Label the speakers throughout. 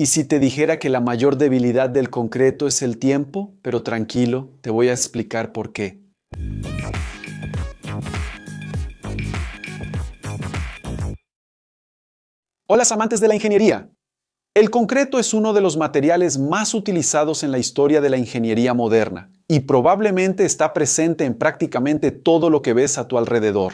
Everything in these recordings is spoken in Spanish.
Speaker 1: ¿Y si te dijera que la mayor debilidad del concreto es el tiempo? Pero tranquilo, te voy a explicar por qué. Hola amantes de la ingeniería. El concreto es uno de los materiales más utilizados en la historia de la ingeniería moderna y probablemente está presente en prácticamente todo lo que ves a tu alrededor.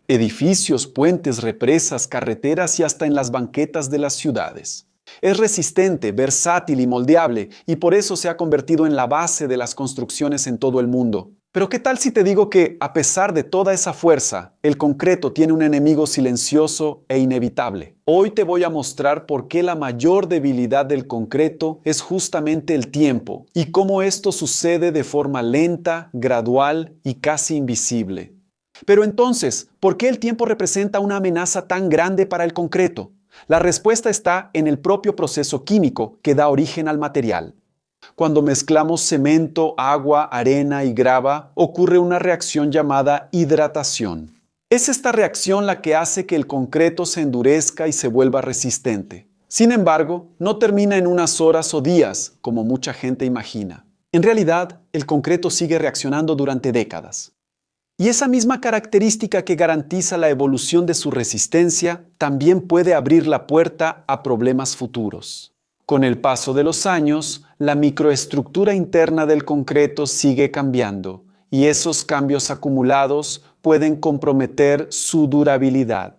Speaker 1: Edificios, puentes, represas, carreteras y hasta en las banquetas de las ciudades. Es resistente, versátil y moldeable, y por eso se ha convertido en la base de las construcciones en todo el mundo. Pero ¿qué tal si te digo que, a pesar de toda esa fuerza, el concreto tiene un enemigo silencioso e inevitable? Hoy te voy a mostrar por qué la mayor debilidad del concreto es justamente el tiempo, y cómo esto sucede de forma lenta, gradual y casi invisible. Pero entonces, ¿por qué el tiempo representa una amenaza tan grande para el concreto? La respuesta está en el propio proceso químico que da origen al material. Cuando mezclamos cemento, agua, arena y grava, ocurre una reacción llamada hidratación. Es esta reacción la que hace que el concreto se endurezca y se vuelva resistente. Sin embargo, no termina en unas horas o días, como mucha gente imagina. En realidad, el concreto sigue reaccionando durante décadas. Y esa misma característica que garantiza la evolución de su resistencia también puede abrir la puerta a problemas futuros. Con el paso de los años, la microestructura interna del concreto sigue cambiando y esos cambios acumulados pueden comprometer su durabilidad.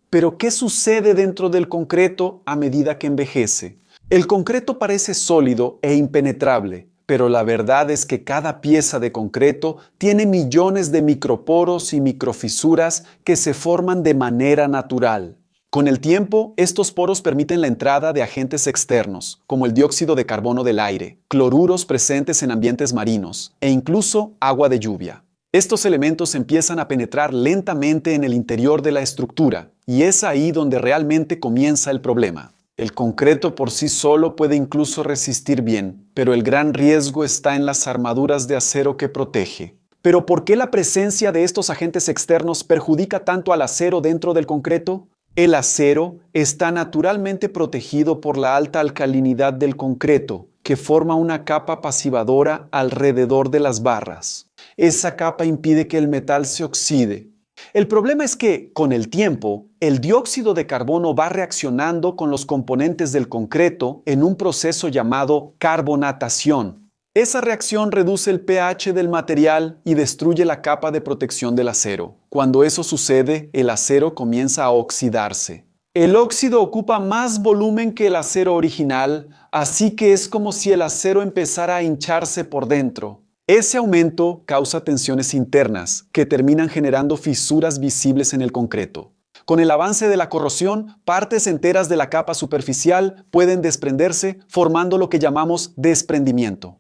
Speaker 1: Pero, ¿qué sucede dentro del concreto a medida que envejece? El concreto parece sólido e impenetrable, pero la verdad es que cada pieza de concreto tiene millones de microporos y microfisuras que se forman de manera natural. Con el tiempo, estos poros permiten la entrada de agentes externos, como el dióxido de carbono del aire, cloruros presentes en ambientes marinos e incluso agua de lluvia. Estos elementos empiezan a penetrar lentamente en el interior de la estructura, y es ahí donde realmente comienza el problema. El concreto por sí solo puede incluso resistir bien, pero el gran riesgo está en las armaduras de acero que protege. ¿Pero por qué la presencia de estos agentes externos perjudica tanto al acero dentro del concreto? El acero está naturalmente protegido por la alta alcalinidad del concreto, que forma una capa pasivadora alrededor de las barras. Esa capa impide que el metal se oxide. El problema es que, con el tiempo, el dióxido de carbono va reaccionando con los componentes del concreto en un proceso llamado carbonatación. Esa reacción reduce el pH del material y destruye la capa de protección del acero. Cuando eso sucede, el acero comienza a oxidarse. El óxido ocupa más volumen que el acero original, así que es como si el acero empezara a hincharse por dentro. Ese aumento causa tensiones internas que terminan generando fisuras visibles en el concreto. Con el avance de la corrosión, partes enteras de la capa superficial pueden desprenderse, formando lo que llamamos desprendimiento.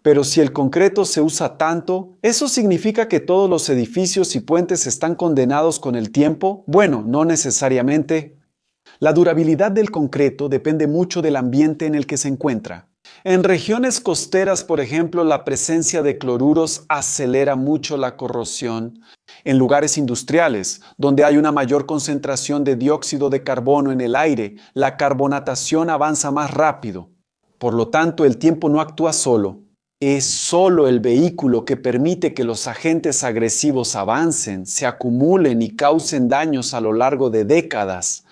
Speaker 1: Pero si el concreto se usa tanto, ¿eso significa que todos los edificios y puentes están condenados con el tiempo? Bueno, no necesariamente. La durabilidad del concreto depende mucho del ambiente en el que se encuentra. En regiones costeras, por ejemplo, la presencia de cloruros acelera mucho la corrosión. En lugares industriales, donde hay una mayor concentración de dióxido de carbono en el aire, la carbonatación avanza más rápido. Por lo tanto, el tiempo no actúa solo. Es solo el vehículo que permite que los agentes agresivos avancen, se acumulen y causen daños a lo largo de décadas.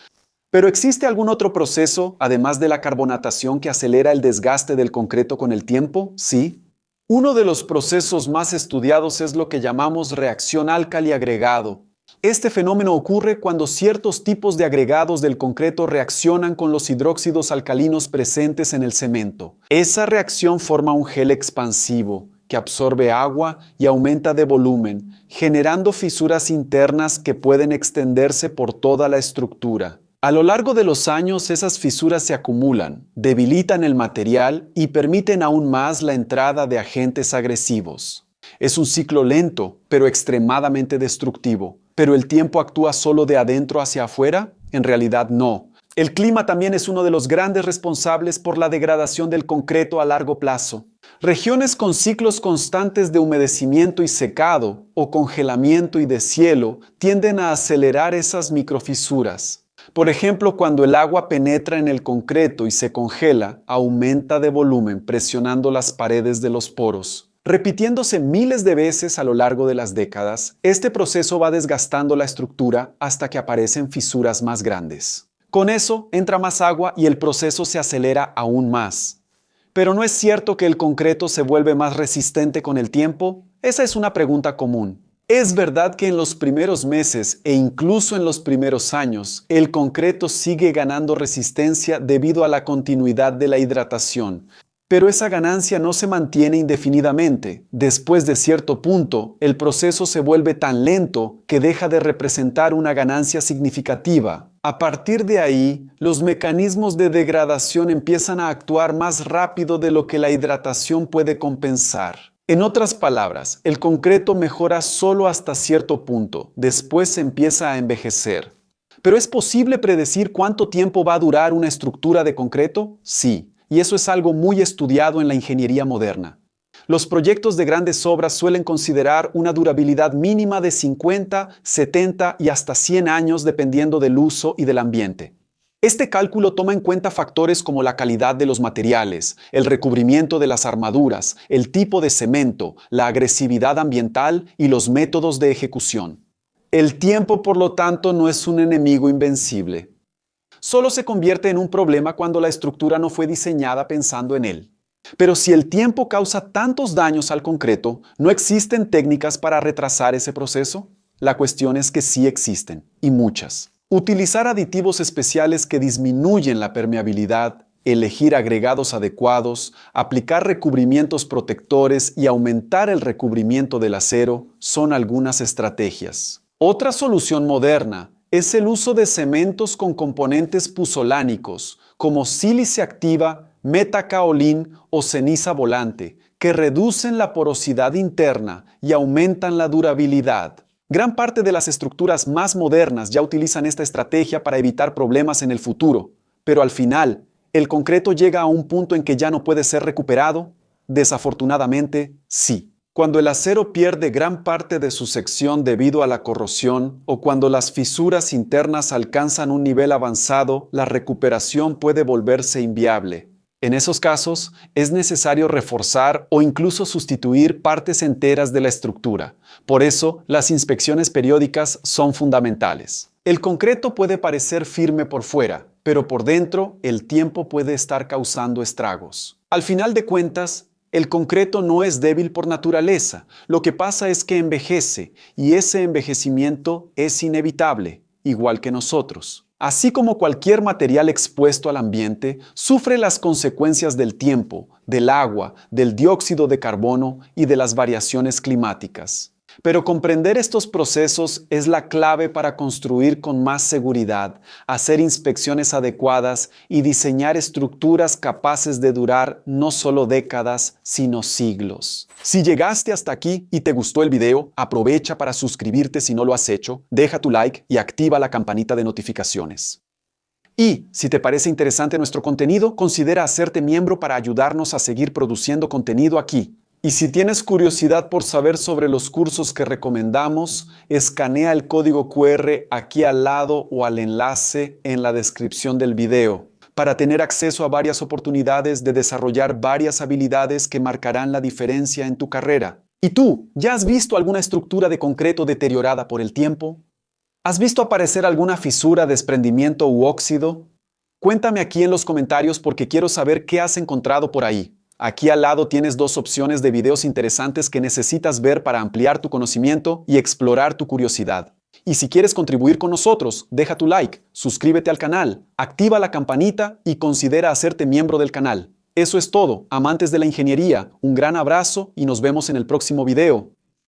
Speaker 1: ¿Pero existe algún otro proceso, además de la carbonatación, que acelera el desgaste del concreto con el tiempo? Sí. Uno de los procesos más estudiados es lo que llamamos reacción álcali-agregado. Este fenómeno ocurre cuando ciertos tipos de agregados del concreto reaccionan con los hidróxidos alcalinos presentes en el cemento. Esa reacción forma un gel expansivo que absorbe agua y aumenta de volumen, generando fisuras internas que pueden extenderse por toda la estructura. A lo largo de los años, esas fisuras se acumulan, debilitan el material y permiten aún más la entrada de agentes agresivos. Es un ciclo lento, pero extremadamente destructivo. ¿Pero el tiempo actúa solo de adentro hacia afuera? En realidad no. El clima también es uno de los grandes responsables por la degradación del concreto a largo plazo. Regiones con ciclos constantes de humedecimiento y secado, o congelamiento y deshielo, tienden a acelerar esas microfisuras. Por ejemplo, cuando el agua penetra en el concreto y se congela, aumenta de volumen presionando las paredes de los poros. Repitiéndose miles de veces a lo largo de las décadas, este proceso va desgastando la estructura hasta que aparecen fisuras más grandes. Con eso, entra más agua y el proceso se acelera aún más. ¿Pero no es cierto que el concreto se vuelve más resistente con el tiempo? Esa es una pregunta común. Es verdad que en los primeros meses e incluso en los primeros años, el concreto sigue ganando resistencia debido a la continuidad de la hidratación. Pero esa ganancia no se mantiene indefinidamente. Después de cierto punto, el proceso se vuelve tan lento que deja de representar una ganancia significativa. A partir de ahí, los mecanismos de degradación empiezan a actuar más rápido de lo que la hidratación puede compensar. En otras palabras, el concreto mejora solo hasta cierto punto, después se empieza a envejecer. ¿Pero es posible predecir cuánto tiempo va a durar una estructura de concreto? Sí, y eso es algo muy estudiado en la ingeniería moderna. Los proyectos de grandes obras suelen considerar una durabilidad mínima de 50, 70 y hasta 100 años dependiendo del uso y del ambiente. Este cálculo toma en cuenta factores como la calidad de los materiales, el recubrimiento de las armaduras, el tipo de cemento, la agresividad ambiental y los métodos de ejecución. El tiempo, por lo tanto, no es un enemigo invencible. Solo se convierte en un problema cuando la estructura no fue diseñada pensando en él. Pero si el tiempo causa tantos daños al concreto, ¿no existen técnicas para retrasar ese proceso? La cuestión es que sí existen, y muchas. Utilizar aditivos especiales que disminuyen la permeabilidad, elegir agregados adecuados, aplicar recubrimientos protectores y aumentar el recubrimiento del acero son algunas estrategias. Otra solución moderna es el uso de cementos con componentes puzolánicos como sílice activa, metacaolín o ceniza volante, que reducen la porosidad interna y aumentan la durabilidad. Gran parte de las estructuras más modernas ya utilizan esta estrategia para evitar problemas en el futuro, pero al final, ¿el concreto llega a un punto en que ya no puede ser recuperado? Desafortunadamente, sí. Cuando el acero pierde gran parte de su sección debido a la corrosión o cuando las fisuras internas alcanzan un nivel avanzado, la recuperación puede volverse inviable. En esos casos, es necesario reforzar o incluso sustituir partes enteras de la estructura. Por eso, las inspecciones periódicas son fundamentales. El concreto puede parecer firme por fuera, pero por dentro el tiempo puede estar causando estragos. Al final de cuentas, el concreto no es débil por naturaleza. Lo que pasa es que envejece, y ese envejecimiento es inevitable, igual que nosotros. Así como cualquier material expuesto al ambiente, sufre las consecuencias del tiempo, del agua, del dióxido de carbono y de las variaciones climáticas. Pero comprender estos procesos es la clave para construir con más seguridad, hacer inspecciones adecuadas y diseñar estructuras capaces de durar no solo décadas, sino siglos. Si llegaste hasta aquí y te gustó el video, aprovecha para suscribirte si no lo has hecho, deja tu like y activa la campanita de notificaciones. Y, si te parece interesante nuestro contenido, considera hacerte miembro para ayudarnos a seguir produciendo contenido aquí. Y si tienes curiosidad por saber sobre los cursos que recomendamos, escanea el código QR aquí al lado o al enlace en la descripción del video para tener acceso a varias oportunidades de desarrollar varias habilidades que marcarán la diferencia en tu carrera. ¿Y tú, ya has visto alguna estructura de concreto deteriorada por el tiempo? ¿Has visto aparecer alguna fisura, desprendimiento u óxido? Cuéntame aquí en los comentarios porque quiero saber qué has encontrado por ahí. Aquí al lado tienes dos opciones de videos interesantes que necesitas ver para ampliar tu conocimiento y explorar tu curiosidad. Y si quieres contribuir con nosotros, deja tu like, suscríbete al canal, activa la campanita y considera hacerte miembro del canal. Eso es todo, amantes de la ingeniería, un gran abrazo y nos vemos en el próximo video.